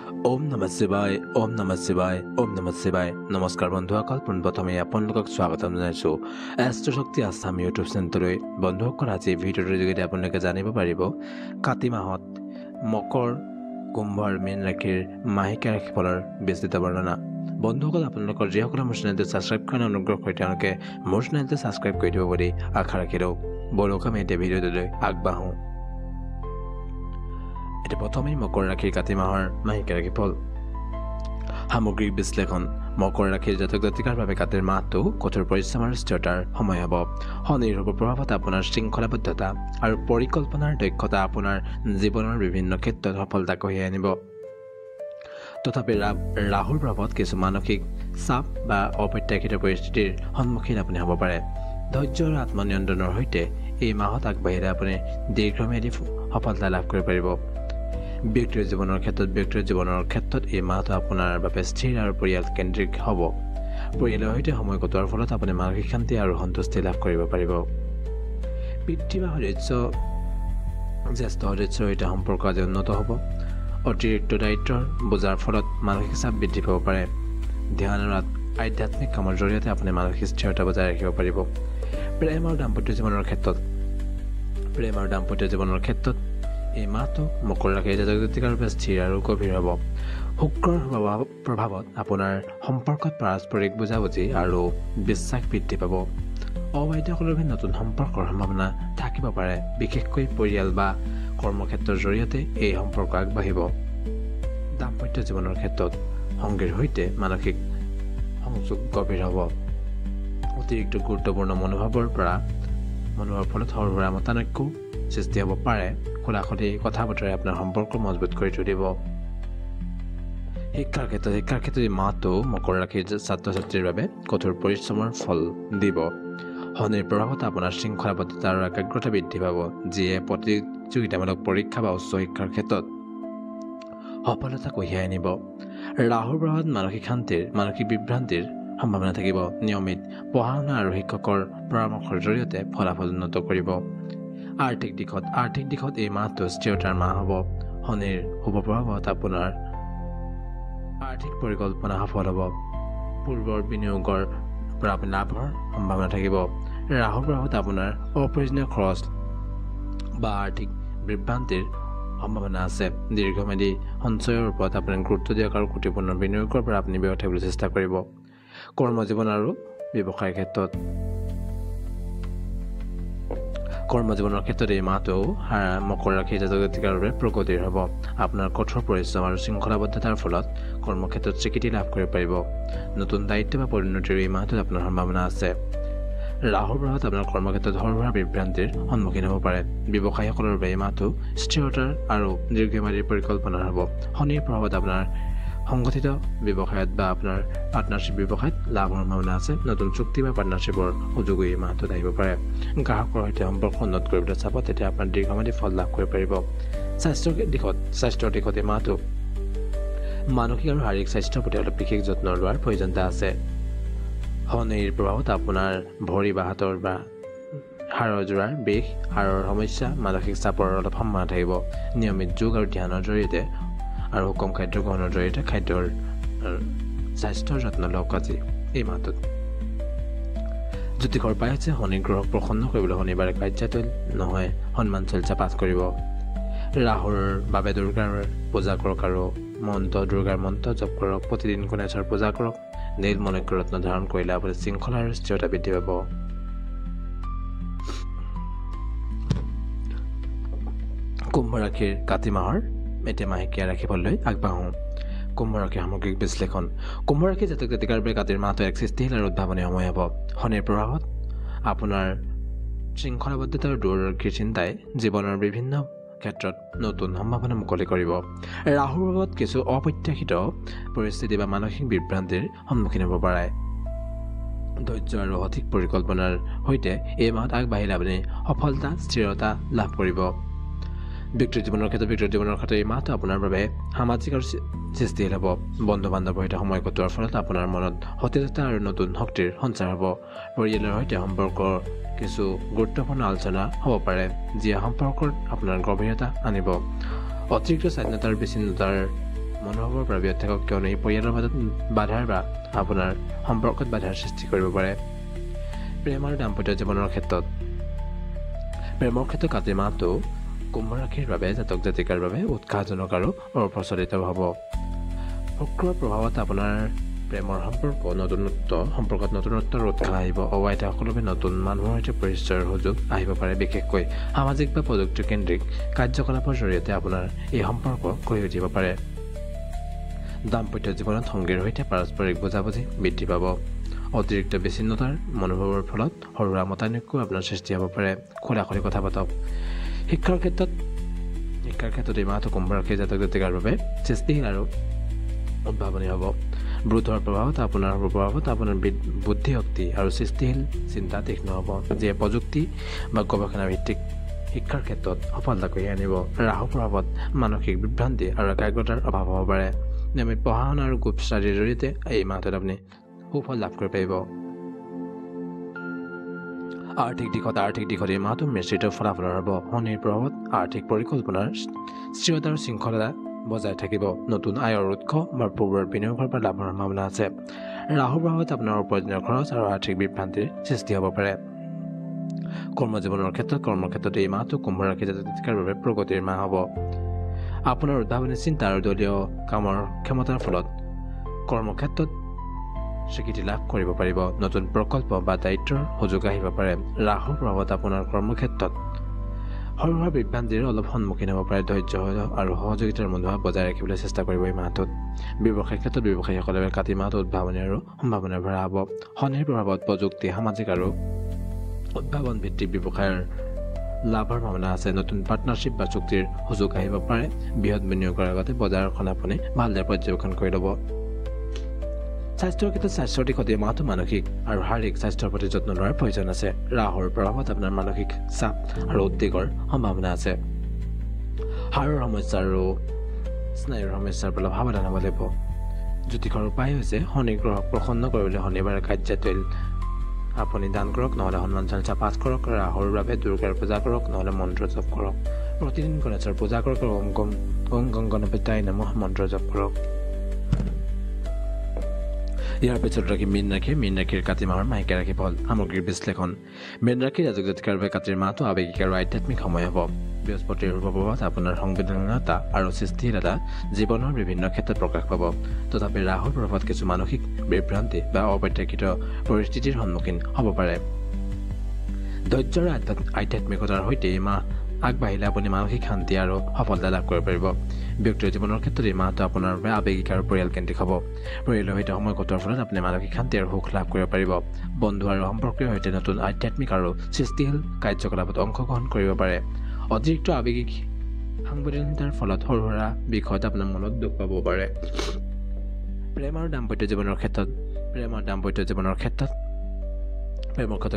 ওম নমঃ শিৱায় ওম নমঃ শিৱায় ওম নমঃ শিৱায় নমস্কাৰ বন্ধুসকল পোনপ্ৰথমে আপোনালোকক স্বাগতম জনাইছোঁ এষ্ট্ৰ শক্তি আসাম ইউটিউব চেনেললৈ বন্ধুসকল আজি ভিডিঅ'টোৰ যোগেদি আপোনালোকে জানিব পাৰিব কাতি মাহত মকৰ কুম্ভ আৰু মীন ৰাশিৰ মাহিকা ৰাশিফলৰ বিস্তৃত বৰ্ণনা বন্ধুসকল আপোনালোকৰ যিসকলে মোৰ চেনেলটো ছাবস্ক্ৰাইব কৰা অনুগ্ৰহ কৰি তেওঁলোকে মোৰ চেনেলটো ছাবস্ক্ৰাইব কৰি দিব বুলি আশা ৰাখিলোঁ বলক আমি এতিয়া ভিডিঅ'টোলৈ আগবাঢ়োঁ এতিয়া প্ৰথমেই মকৰ ৰাশিৰ কাতি মাহৰ মাহিকা ৰাশিফল সামগ্ৰিক বিশ্লেষণ মকৰ ৰাশিৰ জাতক জাতিকাৰ বাবে কাতিৰ মাহটো কঠোৰ পৰিশ্ৰম আৰু স্থিৰতাৰ সময় হ'ব শনিৰ শুভ প্ৰভাৱত আপোনাৰ শৃংখলাবদ্ধতা আৰু পৰিকল্পনাৰ দক্ষতা আপোনাৰ জীৱনৰ বিভিন্ন ক্ষেত্ৰত সফলতা কঢ়িয়াই আনিব তথাপি ৰাহুৰ প্ৰভাৱত কিছু মানসিক চাপ বা অপ্ৰত্যাশিত পৰিস্থিতিৰ সন্মুখীন আপুনি হ'ব পাৰে ধৈৰ্য আৰু আত্মনিয়ন্ত্ৰণৰ সৈতে এই মাহত আগবাঢ়িলে আপুনি দীৰ্ঘম্যাদী সফলতা লাভ কৰিব পাৰিব ব্যক্তিৰ জীৱনৰ ক্ষেত্ৰত এই মাহটো আপোনাৰ বাবে স্থিৰ আৰু পৰিয়াল কেন্দ্ৰিক হ'ব পৰিয়ালৰ সৈতে সময় কটোৱাৰ ফলত আপুনি মানসিক শান্তি আৰু সন্তুষ্টি লাভ কৰিব পাৰিব পিতৃ বা জ্যেষ্ঠ সদস্যৰ সৈতে সম্পৰ্ক আজি উন্নত হ'ব অতিৰিক্ত দায়িত্বৰ বোজাৰ ফলত মানসিক চাপ বৃদ্ধি পাব পাৰে ধ্যান আৰু আধ্যাত্মিক কামৰ জৰিয়তে আপুনি মানসিক স্থিৰতা বজাই ৰাখিব পাৰিব প্ৰেম আৰু দাম্পত্য জীৱনৰ ক্ষেত্ৰত এই মাহটো মকৰ ৰাশিৰ জাতক জাতিকাৰ বাবে স্থিৰ আৰু গভীৰ হ'ব শুক্ৰৰ প্ৰভাৱত আপোনাৰ সম্পৰ্কত পাৰস্পৰিক বুজাবুজি আৰু বিশ্বাস বৃদ্ধি পাব অবৈধসকলৰ বাবে নতুন সম্পৰ্কৰ সম্ভাৱনা থাকিব পাৰে বিশেষকৈ পৰিয়াল বা কৰ্মক্ষেত্ৰৰ জৰিয়তে এই সম্পৰ্ক আগবাঢ়িব দাম্পত্য জীৱনৰ ক্ষেত্ৰত সংগীৰ সৈতে মানসিক সংযোগ গভীৰ হ'ব অতিৰিক্ত গুৰুত্বপূৰ্ণ মনোভাৱৰ ফলত সৰু সুৰা মতানৈক্য সৃষ্টি হ'ব পাৰে খোলাখুলি কথা বতৰাই আপোনাৰ সম্পৰ্ক মজবুত কৰি তুলিব শিক্ষাৰ ক্ষেত্ৰত এই মাহটো মকৰ ৰাশিৰ ছাত্ৰ ছাত্ৰীৰ বাবে কঠোৰ পৰিশ্ৰমৰ ফল দিব শনিৰ প্ৰভাৱত আপোনাৰ শৃংখলাবদ্ধতা আৰু একাগ্ৰতা বৃদ্ধি পাব যিয়ে প্ৰতিযোগিতামূলক পৰীক্ষা বা উচ্চ শিক্ষাৰ ক্ষেত্ৰত সফলতা কঢ়িয়াই আনিব ৰাহুৰ প্ৰভাৱত মানসিক বিভ্ৰান্তিৰ সম্ভাৱনা থাকিব নিয়মিত পঢ়া শুনা আৰু শিক্ষকৰ পৰামৰ্শৰ জৰিয়তে ফলাফল উন্নত কৰিব আৰ্থিক দিশত এই মাহটো স্থিৰতাৰ মাহ হ'ব শনিৰ শুভ প্ৰভাৱত আপোনাৰ আৰ্থিক পৰিকল্পনা সফল হ'ব পূৰ্বৰ বিনিয়োগৰ পৰা আপুনি লাভৰ সম্ভাৱনা থাকিব ৰাহুৰ প্ৰভাৱত আপোনাৰ অপ্ৰয়োজনীয় খৰচ বা আৰ্থিক বিভ্ৰান্তিৰ সম্ভাৱনা আছে দীৰ্ঘম্যাদী সঞ্চয়ৰ ওপৰত আপুনি গুৰুত্ব দিয়ক আৰু গুৰুত্বপূৰ্ণ বিনিয়োগৰ পৰা আপুনি বিৰত থাকিবলৈ চেষ্টা কৰিব কৰ্মজীৱন আৰু ব্যৱসায়ৰ ক্ষেত্ৰত এই মাহটো মকৰ ৰাশিৰ জাতক জাতিকাৰ বাবে প্ৰগতিৰ হ'ব আপোনাৰ কঠোৰ পৰিশ্ৰম আৰু শৃংখলাবদ্ধতাৰ ফলত কৰ্মক্ষেত্ৰত স্বীকৃতি লাভ কৰিব পাৰিব নতুন দায়িত্ব বা পদোন্নতিৰ এই মাহটোত আপোনাৰ সম্ভাৱনা আছে ৰাহুৰ প্ৰভাৱত আপোনাৰ কৰ্মক্ষেত্ৰত সৰু সুৰা বিভ্ৰান্তিৰ সন্মুখীন হ'ব পাৰে ব্যৱসায়ীসকলৰ বাবে এই মাহটো স্থিৰতাৰ আৰু দীৰ্ঘম্যাদী পৰিকল্পনাৰ হ'ব শনিৰ প্ৰভাৱত আপোনাৰ সংগঠিত ব্যৱসায়ত বা আপোনাৰ পাৰ্টনাৰশ্বিপ ব্যৱসায়ত লাভৰ সম্ভাৱনা আছে নতুন চুক্তি বা পাৰ্টনাৰশ্বিপৰ সুযোগো এই মাহটোত আহিব পাৰে গ্ৰাহকৰ সৈতে সম্পৰ্ক উন্নত কৰিবলৈ চাব তেতিয়া আপোনাৰ দীৰ্ঘম্যাদী ফল লাভ কৰিব পাৰিব স্বাস্থ্যৰ দিশত এই মাহটো মানসিক আৰু শাৰীৰিক স্বাস্থ্যৰ প্ৰতি অলপ বিশেষ যত্ন লোৱাৰ প্ৰয়োজনীয়তা আছে শনিৰ প্ৰভাৱত আপোনাৰ ভৰি বা হাতৰ বা হাড়ৰ জোৰাৰ বিষ হাড়ৰ সমস্যা মানসিক চাপৰ অলপ সম্ভাৱনা থাকিব নিয়মিত যোগ আৰু ধ্যানৰ জৰিয়তে আৰু সুষম খাদ্য গ্ৰহণৰ জৰিয়তে খাদ্যৰ স্বাস্থ্যৰ যত্ন লওক আজি এই মাহটোত জ্যোতিষৰ উপায় হৈছে শনি গ্ৰহক প্ৰসন্ন কৰিবলৈ শনিবাৰে কাৰ্যাতল নহয় হনুমান চালিচা পাঠ কৰিব ৰাহুৰ বাবে দুৰ্গাৰ পূজা কৰক আৰু দুৰ্গাৰ মন্ত্ৰ জপ কৰক প্ৰতিদিন গণেশৰ পূজা কৰক নীল মণিক ৰত্ন ধাৰণ কৰিলে আপুনি শৃংখলা আৰু স্থিৰতা বৃদ্ধি পাব কুম্ভ ৰাশিৰ কাতি মাহৰ এতিয়া মাহেকীয়া ৰাশিফললৈ আগবাঢ়োঁ কুম্ভ ৰাশিৰ সামগ্ৰিক বিশ্লেষণ কুম্ভ ৰাশিৰ জাতক জাতিকাৰ বাবে কাতিৰ মাহটো এক সৃষ্টিশীল আৰু উদ্ভাৱনী সময় হ'ব শনিৰ প্ৰভাৱত আপোনাৰ শৃংখলাবদ্ধতা আৰু দূৰদৰ্শীৰ চিন্তাই জীৱনৰ বিভিন্ন ক্ষেত্ৰত নতুন সম্ভাৱনা মুকলি কৰিব ৰাহুৰ প্ৰভাৱত কিছু অপ্ৰত্যাশিত পৰিস্থিতি বা মানসিক বিভ্ৰান্তিৰ সন্মুখীন হ'ব পাৰে ধৈৰ্য আৰু সঠিক পৰিকল্পনাৰ সৈতে এই মাহত আগবাঢ়িলে আপুনি সফলতা স্থিৰতা লাভ কৰিব ব্যক্তিৰ জীৱনৰ ক্ষেত্ৰত এই মাহটো আপোনাৰ বাবে সামাজিক আৰু সৃষ্টিশীল হ'ব বন্ধু বান্ধৱৰ সৈতে সময় কটোৱাৰ ফলত আপোনাৰ মনত সতেজতা আৰু নতুন শক্তিৰ সঞ্চাৰ হ'ব পৰিয়ালৰ সৈতে সম্পৰ্কৰ কিছু গুৰুত্বপূৰ্ণ আলোচনা হ'ব পাৰে যিয়ে সম্পৰ্কত আপোনাৰ গভীৰতা আনিব অতিৰিক্ত স্বাধীনতাৰ বিচ্ছিন্নতাৰ মনোভাৱৰ পৰা বিৰত থাকক, কিয়নো এই পৰিয়ালৰ মাজত বাধাৰ বা আপোনাৰ সম্পৰ্কত বাধাৰ সৃষ্টি কৰিব পাৰে। প্ৰেম আৰু দাম্পত্য জীৱনৰ ক্ষেত্ৰত প্ৰেমৰ ক্ষেত্ৰত কাতি মাহটো কুম্ভ ৰাশিৰ বাবে জাতক জাতিকাৰ বাবে উৎসাহজনক আৰু অপ্ৰচলিত হ'ব। শুক্ৰৰ প্ৰভাৱত আপোনাৰ প্ৰেমৰ সম্পৰ্কত নতুনত্বৰ উৎসাহ আহিব। অবৈধসকলৰ বাবে নতুন মানুহৰ সৈতে পৰিচয়ৰ সুযোগ আহিব পাৰে। বিশেষকৈ সামাজিক বা প্ৰযুক্তিকেন্দ্ৰিক কাৰ্যকলাপৰ জৰিয়তে আপোনাৰ এই সম্পৰ্ক গঢ়ি উঠিব পাৰে। দাম্পত্য জীৱনত সংগীৰ সৈতে পাৰস্পৰিক বুজাবুজি বৃদ্ধি পাব। অতিৰিক্ত বিচ্ছিন্নতাৰ মনোভাৱৰ ফলত সৰু সুৰা মতানৈক্য আপোনাৰ সৃষ্টি হ'ব পাৰে। খোলাখুলি কথা পাতক। শিক্ষাৰ ক্ষেত্ৰত এই মাহটো কুম্ভ ৰাশিৰ জাতক জাতিকাৰ বাবে সৃষ্টিশীল আৰু উদ্ভাৱনী হ'ব। বুধৰ প্ৰভাৱত আপোনাৰ বুদ্ধি শক্তি আৰু সৃষ্টিশীল চিন্তা তীক্ষ্ণ হ'ব, যিয়ে প্ৰযুক্তি বা গৱেষণা ভিত্তিক শিক্ষাৰ ক্ষেত্ৰত সফলতা কঢ়িয়াই আনিব। ৰাহুৰ প্ৰভাৱত মানসিক বিভ্ৰান্তি আৰু একাগ্ৰতাৰ অভাৱ হ'ব পাৰে। নিয়মিত পঢ়া শুনা আৰু গ্ৰুপ ষ্টাডিৰ জৰিয়তে এই মাহটোত আপুনি সুফল লাভ কৰিব পাৰিব। আৰ্থিক দিশত এই মাহটো মিশ্ৰিত ফলাফলৰ হ'ব। শনিৰ প্ৰভাৱত আৰ্থিক পৰিকল্পনাৰ স্থিৰতা আৰু শৃংখলতা বজাই থাকিব। নতুন আয়ৰ উৎস বা পূৰ্বৰ বিনিয়োগৰ পৰা লাভৰ সম্ভাৱনা আছে। ৰাহুৰ প্ৰভাৱত আপোনাৰ উপাৰ্জনৰ খৰচ আৰু আৰ্থিক বিভ্ৰান্তিৰ সৃষ্টি হ'ব পাৰে। কৰ্মক্ষেত্ৰত এই মাহটো কুম্ভ ৰাশিৰ জাতক জাতিকাৰ বাবে প্ৰগতিৰ মাহ হ'ব। আপোনাৰ উদ্ভাৱনী চিন্তা আৰু দলীয় কামৰ ক্ষমতাৰ ফলত কৰ্মক্ষেত্ৰত স্বীকৃতি লাভ কৰিব পাৰিব। নতুন প্ৰকল্প বা দায়িত্বৰ সুযোগ আহিব পাৰে। ৰাহুৰ প্ৰভাৱত আপোনাৰ কৰ্মক্ষেত্ৰত সৰু সুৰা বিভ্ৰান্তিৰ অলপ সন্মুখীন হ'ব পাৰে। ধৈৰ্য আৰু সহযোগিতাৰ মনোভাৱ বজাই ৰাখিবলৈ চেষ্টা কৰিব এই মাহটোত। ব্যৱসায়িক ক্ষেত্ৰত ব্যৱসায়ীসকলে কাতি মাহটো উদ্ভাৱনী আৰু সম্ভাৱনাৰে ভৰা হ'ব। শনিৰ প্ৰভাৱত প্ৰযুক্তি, সামাজিক আৰু উদ্ভাৱন ভিত্তিক ব্যৱসায়ৰ লাভৰ সম্ভাৱনা আছে। নতুন পাৰ্টনাৰশ্বিপ বা চুক্তিৰ সুযোগ আহিব পাৰে। বৃহৎ বিনিয়োগৰ আগতে বজাৰখন আপুনি ভালদৰে পৰ্যবেক্ষণ কৰি ল'ব। স্বাস্থ্যৰ দিশত এই মাহটো মানসিক আৰু শাৰীৰিক স্বাস্থ্যৰ প্ৰতি যত্ন লোৱাৰ প্ৰয়োজন আছে। ৰাহুৰ প্ৰভাৱত আপোনাৰ মানসিক চাপ আৰু উদ্বেগৰ সম্ভাৱনা আছে। হাড়ৰ সমস্যা আৰু স্নায়ুৰ সমস্যাৰ পৰা সাৱধান হ'ব লাগিব। জ্যোতিষৰ উপায় হৈছে শনি গ্ৰহক প্ৰসন্ন কৰিবলৈ শনিবাৰে কাৰ্যাতৈল আপুনি দান কৰক, নহ'লে হনুমান চালিচা পাঠ কৰক। ৰাহুৰ বাবে দুৰ্গাৰ পূজা কৰক, নহ'লে মন্ত্ৰ জপ কৰক। প্ৰতিদিন গণেশৰ পূজা কৰক আৰু ওম গং গণপতায় নমঃ মন্ত্ৰ জপ কৰক। ইয়াৰ পিছত মীন ৰাশিৰ কাতি মাহৰ মাহেকীয়া ৰাশি ফল সামগ্ৰিক বিশ্লেষণ। মীন ৰাশিৰ জাতক জাতিকাৰ বাবে কাতিৰ মাহটো আৱেগিক আৰু আধ্যাত্মিক সময় হ'ব। বৃহস্পতিৰ প্ৰভাৱত আপোনাৰ সংবেদনশীলতা আৰু সৃষ্টিশীলতা জীৱনৰ বিভিন্ন ক্ষেত্ৰত প্ৰকাশ পাব। তথাপি ৰাহুৰ প্ৰভাৱত কিছু মানসিক বিভ্ৰান্তি বা অপ্ৰত্যাশিত পৰিস্থিতিৰ সন্মুখীন হ'ব পাৰে। ধৈৰ্য আৰু আধ্যাত্মিকতাৰ সৈতে এই মাহ আগবাঢ়িলে আপুনি মানসিক শান্তি আৰু সফলতা লাভ কৰিব পাৰিব। ব্যক্তিগত জীৱনৰ ক্ষেত্ৰত এই মাহটো আপোনাৰ বাবে আৱেগিক আৰু পৰিয়ালকেন্দ্ৰিক হ'ব। পৰিয়ালৰ সৈতে সময় কটোৱাৰ ফলত আপুনি মানসিক শান্তি আৰু সুখ লাভ কৰিব পাৰিব। বন্ধু আৰু সম্পৰ্কীয়ৰ সৈতে নতুন আধ্যাত্মিক আৰু সৃষ্টিশীল কাৰ্যকলাপত অংশগ্ৰহণ কৰিব পাৰে। অতিৰিক্ত আৱেগিক সংবেদনশীলতাৰ ফলত সৰু সুৰা বিষয়ত আপোনাৰ মনত দুখ পাব পাৰে। প্ৰেম আৰু দাম্পত্য জীৱনৰ ক্ষেত্ৰত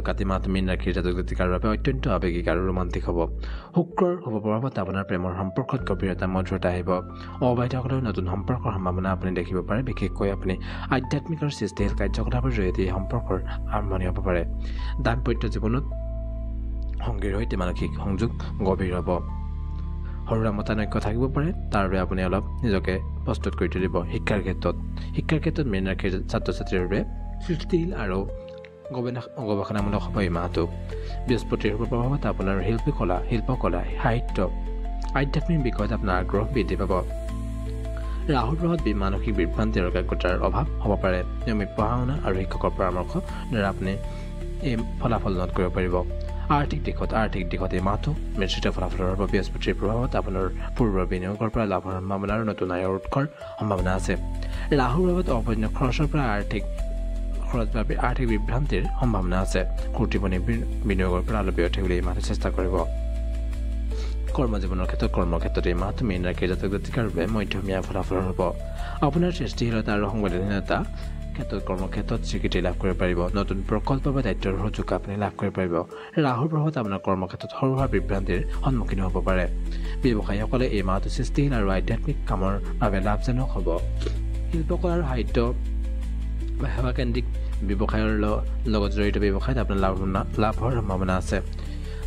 কাতি মাহটো মীন ৰাশিৰ জাতক জাতিকাৰ বাবে অত্যন্ত আৱেগিক আৰু ৰোমান্টিক হ'ব। শুক্ৰৰ শুভ প্ৰভাৱত আপোনাৰ প্ৰেমৰ সম্পৰ্কত গভীৰতা মধুৰতা আহিব। অবৈধসকলৰ নতুন সম্পৰ্কৰ সম্ভাৱনা আপুনি দেখিব পাৰে। বিশেষকৈ আপুনি আধ্যাত্মিক আৰু সৃষ্টিশীল কাৰ্যকলাপৰ জৰিয়তে এই সম্পৰ্কৰ আৰম্ভণি হ'ব পাৰে। দাম্পত্য জীৱনত সংগীৰ সৈতে মানসিক সংযোগ গভীৰ হ'ব। সৰু সুৰা মতানৈক্য থাকিব পাৰে, তাৰ বাবে আপুনি অলপ নিজকে প্ৰস্তুত কৰি তুলিব। শিক্ষাৰ ক্ষেত্ৰত মীন ৰাশিৰ ছাত্ৰ ছাত্ৰীৰ বাবে সৃষ্টিশীল আৰু গৱেষণামূলক হ'ব এই মাহটো। বৃহস্পতিৰ প্ৰভাৱত আপোনাৰ শিল্পকলা, সাহিত্য, আধ্যাত্মিক বিষয়ত আপোনাৰ আগ্ৰহ বৃদ্ধি পাব। ৰাহুৰ প্ৰভাৱত মানসিক বিভ্ৰান্তি আৰু একাগ্ৰতাৰ অভাৱ হ'ব পাৰে। নিয়মিত পঢ়া শুনা আৰু শিক্ষকৰ পৰামৰ্শ দ্বাৰা আপুনি এই ফলাফল লাভ কৰিব পাৰিব। আৰ্থিক দিশত এই মাহটো মিশ্ৰিত ফলাফলৰ হ'ব। বৃহস্পতিৰ প্ৰভাৱত আপোনাৰ পূৰ্বৰ বিনিয়োগৰ পৰা লাভৰ সম্ভাৱনা আৰু নতুন আয়ৰ উৎসৰ সম্ভাৱনা আছে। ৰাহুৰ প্ৰভাৱত অপ্ৰয়োজনীয় খৰচৰ পৰা আৰ্থিক বিভ্ৰান্তিৰ সম্ভাৱনা আছে। কৰ্তৃপণে বিনিয়োগৰ পৰা অলপ বিৰত থাকিবলৈ এই মাহটো চেষ্টা কৰিব। কৰ্মক্ষেত্ৰত এই মাহটো মীন ৰাশিৰ জাতক জাতিকাৰ বাবে মধ্যমীয়া ফলাফলৰ হ'ব। আপোনাৰ সৃষ্টিশীলতা আৰু সংবেদনশীলতা কৰ্মক্ষেত্ৰত স্বীকৃতি লাভ কৰিব পাৰিব। নতুন প্ৰকল্প বা দায়িত্বৰ সুযোগ আপুনি লাভ কৰিব পাৰিব। ৰাহুৰ প্ৰভাৱত আপোনাৰ কৰ্মক্ষেত্ৰত সৰু সুৰা বিভ্ৰান্তিৰ সন্মুখীন হ'ব পাৰে। ব্যৱসায়ীসকলে এই মাহটো সৃষ্টিশীল আৰু আধ্যাত্মিক কামৰ বাবে লাভজনক হ'ব। শিল্পকলা আৰু সাহিত্য বা সেৱাকেন্দ্ৰিক ব্যৱসায়ৰ লগত জড়িত ব্যৱসায়ত আপোনাৰ লাভৰ সম্ভাৱনা আছে।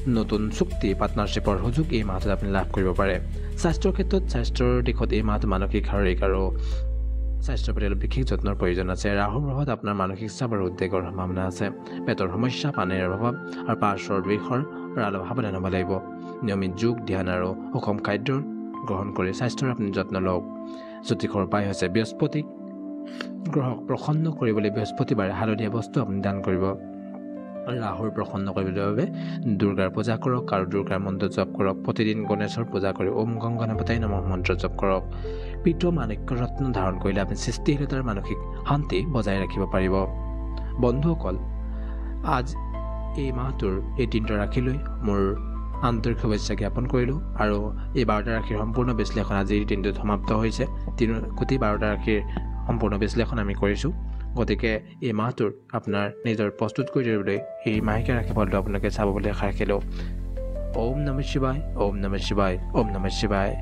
নতুন চুক্তি পাৰ্টনাৰশ্বিপৰ সুযোগ এই মাহটোত আপুনি লাভ কৰিব পাৰে। স্বাস্থ্যৰ ক্ষেত্ৰত স্বাস্থ্যৰ দিশত এই মাহটো মানসিক শাৰীৰিক আৰু স্বাস্থ্যৰ প্ৰতি অলপ বিশেষ যত্নৰ প্ৰয়োজন আছে। ৰাহুৰ প্ৰভাৱত আপোনাৰ মানসিক চাপ আৰু উদ্বেগৰ সম্ভাৱনা আছে। পেটৰ সমস্যা, পানীৰ অভাৱ আৰু পাৰ্শ্বৰ বিষৰ পৰা অলপ সাৱধান হ'ব লাগিব। নিয়মিত যোগ, ধ্যান আৰু সুষম খাদ্য গ্ৰহণ কৰি স্বাস্থ্যৰ আপুনি যত্ন লওক। জ্যোতিষৰ উপায় হৈছে বৃহস্পতি গ্ৰহক প্ৰসন্ন কৰিবলৈ বৃহস্পতিবাৰে হালধীয়া বস্তু আপুনি দান কৰিব। ৰাহুৰ প্ৰসন্ন কৰিবলৈ বাবে দুৰ্গাৰ পূজা কৰক আৰু দুৰ্গাৰ মন্ত্ৰ জপ কৰক। প্ৰতিদিন গণেশৰ পূজা কৰি ওম গং গণপতাই নমঃ মন্ত্ৰ জপ কৰক। পিতৃ মাণিক্য ৰত্ন ধাৰণ কৰিলে আপুনি সৃষ্টিশীলতাৰ মানসিক শান্তি বজাই ৰাখিব পাৰিব। বন্ধুসকল, আজ এই মাহটোৰ এই 3টা ৰাশিলৈ মোৰ আন্তৰিক শুভেচ্ছা জ্ঞাপন কৰিলোঁ আৰু এই 12টা ৰাশিৰ সম্পূৰ্ণ বিশ্লেষণ আজিৰ দিনটোত সমাপ্ত হৈছে। 3/12টা ৰাশিৰ সম্পূৰ্ণ বিশ্লেষণ আমি কৰিছোঁ। গতিকে এই মাহটোৰ আপোনাৰ নিজৰ প্ৰস্তুত কৰি দিবলৈ এই মাহেকীয়া ৰাশিফলটো আপোনালোকে চাব বুলি আশা ৰাখিলোঁ। ওম নমঃ শিৱায়, ওম নমঃ শিৱায়, ওম নমঃ শিৱায়।